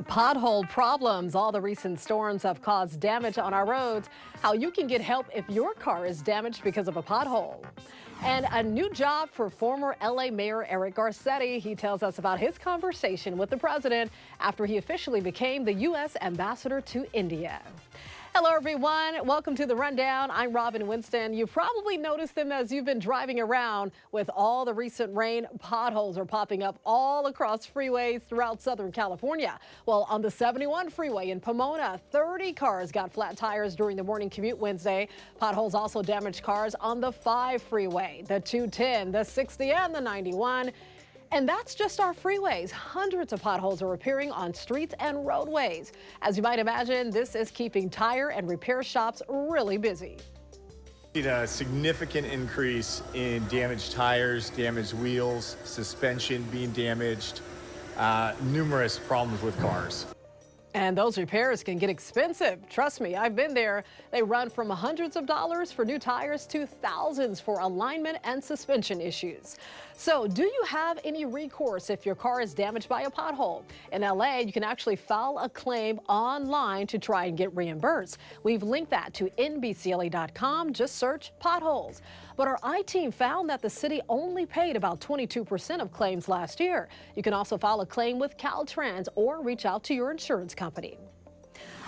Pothole problems. All the recent storms have caused damage on our roads. How you can get help if your car is damaged because of a pothole. And a new job for former LA Mayor Eric Garcetti. He tells us about his conversation with the president after he officially became the U.S. ambassador to India. Hello, everyone. Welcome to The Rundown. I'm Robin Winston. You probably noticed them as you've been driving around. With all the recent rain, potholes are popping up all across freeways throughout Southern California. Well, on the 71 freeway in Pomona, 30 cars got flat tires during the morning commute Wednesday. Potholes also damaged cars on the 5 freeway, the 210, the 60, and the 91. And that's just our freeways. Hundreds of potholes are appearing on streets and roadways. As you might imagine, this is keeping tire and repair shops really busy. A significant increase in damaged tires, damaged wheels, suspension being damaged, numerous problems with cars. And those repairs can get expensive. Trust me, I've been there. They run from hundreds of dollars for new tires to thousands for alignment and suspension issues. So do you have any recourse if your car is damaged by a pothole? In LA, you can actually file a claim online to try and get reimbursed. We've linked that to NBCLA.com. Just search potholes. But our I-team found that the city only paid about 22% of claims last year. You can also file a claim with Caltrans or reach out to your insurance company.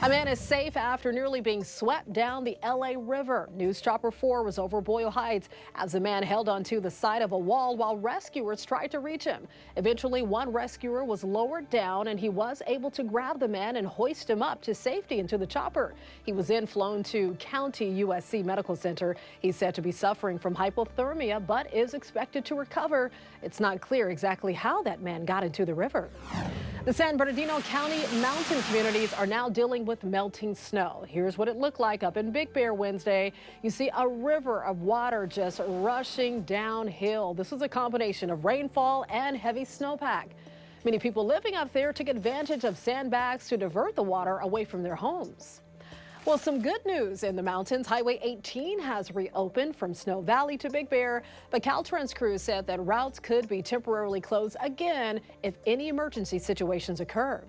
A man is safe after nearly being swept down the LA River. News Chopper 4 was over Boyle Heights as the man held onto the side of a wall while rescuers tried to reach him. Eventually, one rescuer was lowered down and he was able to grab the man and hoist him up to safety into the chopper. He was then flown to County USC Medical Center. He's said to be suffering from hypothermia but is expected to recover. It's not clear exactly how that man got into the river. The San Bernardino County mountain communities are now dealing with melting snow. Here's what it looked like up in Big Bear Wednesday. You see a river of water just rushing downhill. This is a combination of rainfall and heavy snowpack. Many people living up there took advantage of sandbags to divert the water away from their homes. Well, some good news in the mountains. Highway 18 has reopened from Snow Valley to Big Bear, but Caltrans crews said that routes could be temporarily closed again if any emergency situations occur.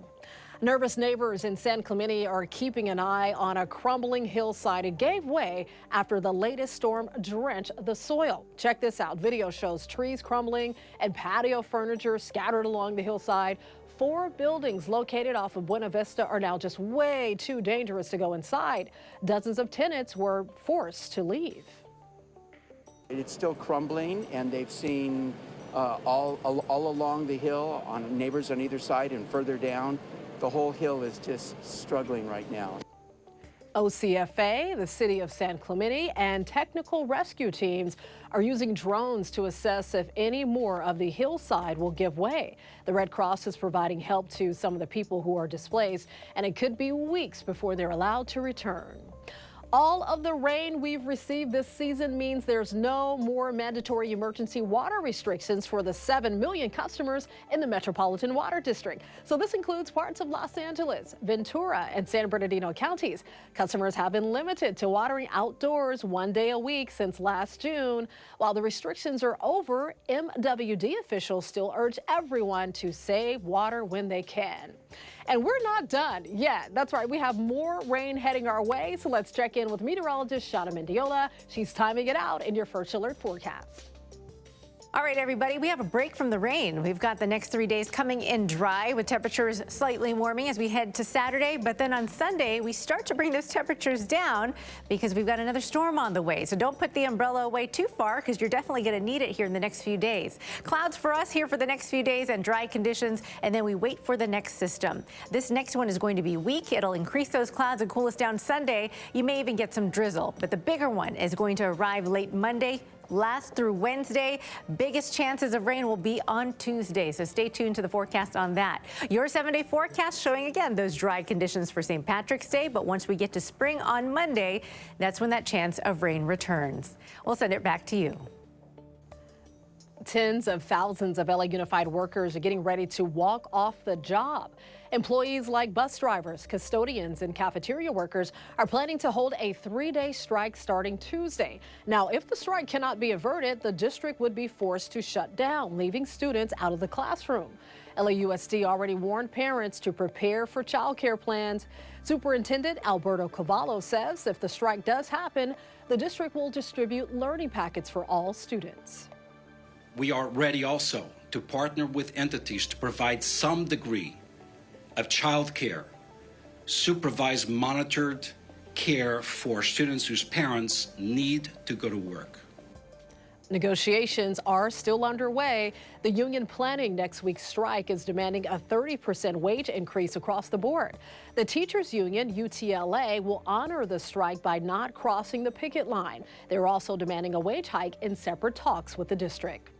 Nervous neighbors in San Clemente are keeping an eye on a crumbling hillside. It gave way after the latest storm drenched the soil. Check this out. Video shows trees crumbling and patio furniture scattered along the hillside. 4 buildings located off of Buena Vista are now just way too dangerous to go inside. Dozens of tenants were forced to leave. It's still crumbling, and they've seen all along the hill, on neighbors on either side and further down. The whole hill is just struggling right now. OCFA, the city of San Clemente, and technical rescue teams are using drones to assess if any more of the hillside will give way. The Red Cross is providing help to some of the people who are displaced, and it could be weeks before they're allowed to return. All of the rain we've received this season means there's no more mandatory emergency water restrictions for the 7 million customers in the Metropolitan Water District. So this includes parts of Los Angeles, Ventura, and San Bernardino counties. Customers have been limited to watering outdoors 1 day a week since last June. While the restrictions are over, MWD officials still urge everyone to save water when they can. And we're not done yet. That's right, we have more rain heading our way, so let's check in with meteorologist Shana Mendiola. She's timing it out in your First Alert forecast. All right, everybody, we have a break from the rain. We've got the next 3 days coming in dry with temperatures slightly warming as we head to Saturday. But then on Sunday, we start to bring those temperatures down because we've got another storm on the way. So don't put the umbrella away too far because you're definitely going to need it here in the next few days. Clouds for us here for the next few days and dry conditions, and then we wait for the next system. This next one is going to be weak. It'll increase those clouds and cool us down Sunday. You may even get some drizzle, but the bigger one is going to arrive late Monday, last through Wednesday. Biggest chances of rain will be on Tuesday, so stay tuned to the forecast on that. Your 7-day forecast showing again those dry conditions for St. Patrick's Day, but once we get to spring on Monday, that's when that chance of rain returns. We'll send it back to you. Tens of thousands of LA Unified workers are getting ready to walk off the job. Employees like bus drivers, custodians, and cafeteria workers are planning to hold a 3-day strike starting Tuesday. Now, if the strike cannot be averted, the district would be forced to shut down, leaving students out of the classroom. LAUSD already warned parents to prepare for child care plans. Superintendent Alberto Cavallo says if the strike does happen, the district will distribute learning packets for all students. We are ready also to partner with entities to provide some degree of child care, supervised, monitored care for students whose parents need to go to work. Negotiations are still underway. The union planning next week's strike is demanding a 30% wage increase across the board. The teachers union, UTLA, will honor the strike by not crossing the picket line. They're also demanding a wage hike in separate talks with the district.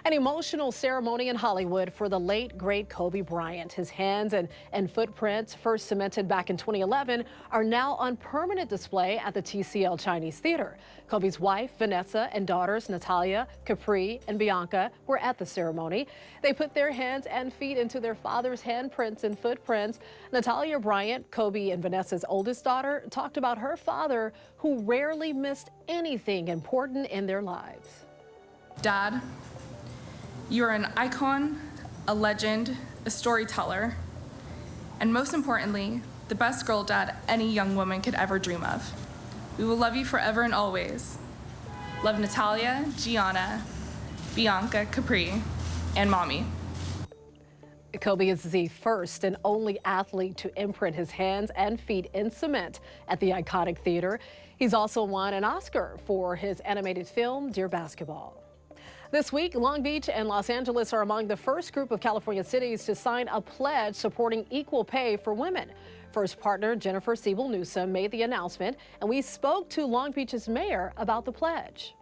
An emotional ceremony in Hollywood for the late, great Kobe Bryant. His hands and footprints, first cemented back in 2011, are now on permanent display at the TCL Chinese Theater. Kobe's wife, Vanessa, and daughters, Natalia, Capri, and Bianca, were at the ceremony. They put their hands and feet into their father's handprints and footprints. Natalia Bryant, Kobe and Vanessa's oldest daughter, talked about her father, who rarely missed anything important in their lives. Dad, you're an icon, a legend, a storyteller, and most importantly, the best girl dad any young woman could ever dream of. We will love you forever and always. Love, Natalia, Gianna, Bianca, Capri, and Mommy. Kobe is the first and only athlete to imprint his hands and feet in cement at the iconic theater. He's also won an Oscar for his animated film, Dear Basketball. This week, Long Beach and Los Angeles are among the first group of California cities to sign a pledge supporting equal pay for women. First partner Jennifer Newsom made the announcement, and we spoke to Long Beach's mayor about the pledge.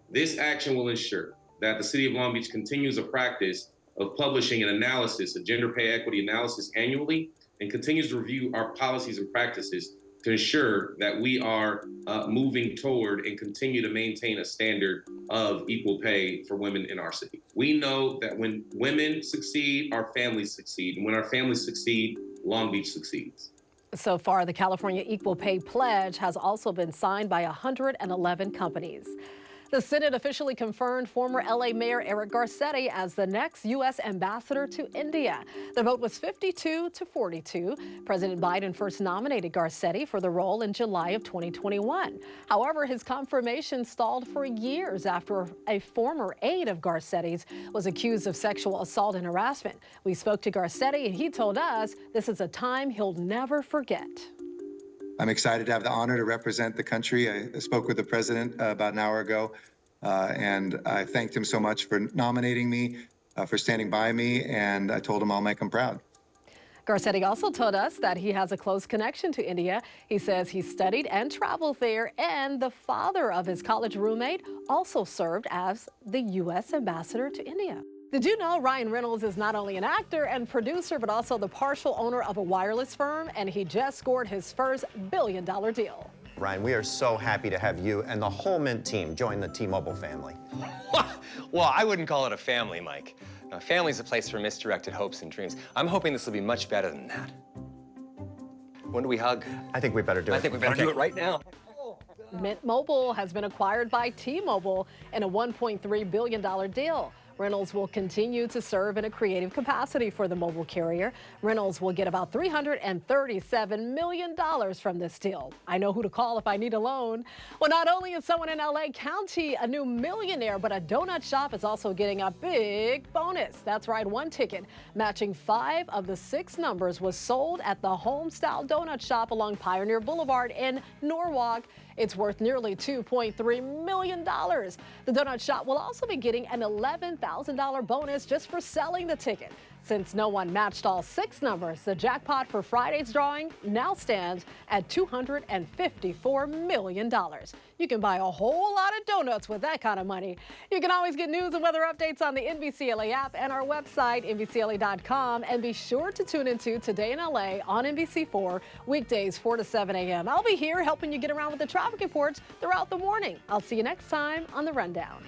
This action will ensure that the city of Long Beach continues a practice of publishing an analysis, a gender pay equity analysis annually, and continues to review our policies and practices to ensure that we are moving toward and continue to maintain a standard of equal pay for women in our city. We know that when women succeed, our families succeed. And when our families succeed, Long Beach succeeds. So far, the California Equal Pay Pledge has also been signed by 111 companies. The Senate officially confirmed former LA Mayor Eric Garcetti as the next U.S. ambassador to India. The vote was 52-42. President Biden first nominated Garcetti for the role in July of 2021. However, his confirmation stalled for years after a former aide of Garcetti's was accused of sexual assault and harassment. We spoke to Garcetti, and he told us this is a time he'll never forget. I'm excited to have the honor to represent the country. I spoke with the president about an hour ago, and I thanked him so much for nominating me, for standing by me, and I told him I'll make him proud. Garcetti also told us that he has a close connection to India. He says he studied and traveled there, and the father of his college roommate also served as the U.S. ambassador to India. Did you know Ryan Reynolds is not only an actor and producer, but also the partial owner of a wireless firm, and he just scored his first billion-dollar deal. Ryan, we are so happy to have you and the whole Mint team join the T-Mobile family. Well, I wouldn't call it a family, Mike. A family's a place for misdirected hopes and dreams. I'm hoping this will be much better than that. When do we hug? I think we better do it. I think we better do it right now. Mint Mobile has been acquired by T-Mobile in a $1.3 billion deal. Reynolds will continue to serve in a creative capacity for the mobile carrier. Reynolds will get about $337 million from this deal. I know who to call if I need a loan. Well, not only is someone in LA County a new millionaire, but a donut shop is also getting a big bonus. That's right, one ticket matching 5 of the 6 numbers was sold at the Homestyle Donut Shop along Pioneer Boulevard in Norwalk. It's worth nearly $2.3 million. The donut shop will also be getting an $11,000 bonus just for selling the ticket. Since no one matched all 6 numbers, the jackpot for Friday's drawing now stands at $254 million. You can buy a whole lot of donuts with that kind of money. You can always get news and weather updates on the NBCLA app and our website, NBCLA.com. And be sure to tune into Today in LA on NBC4, weekdays 4 to 7 a.m. I'll be here helping you get around with the traffic reports throughout the morning. I'll see you next time on The Rundown.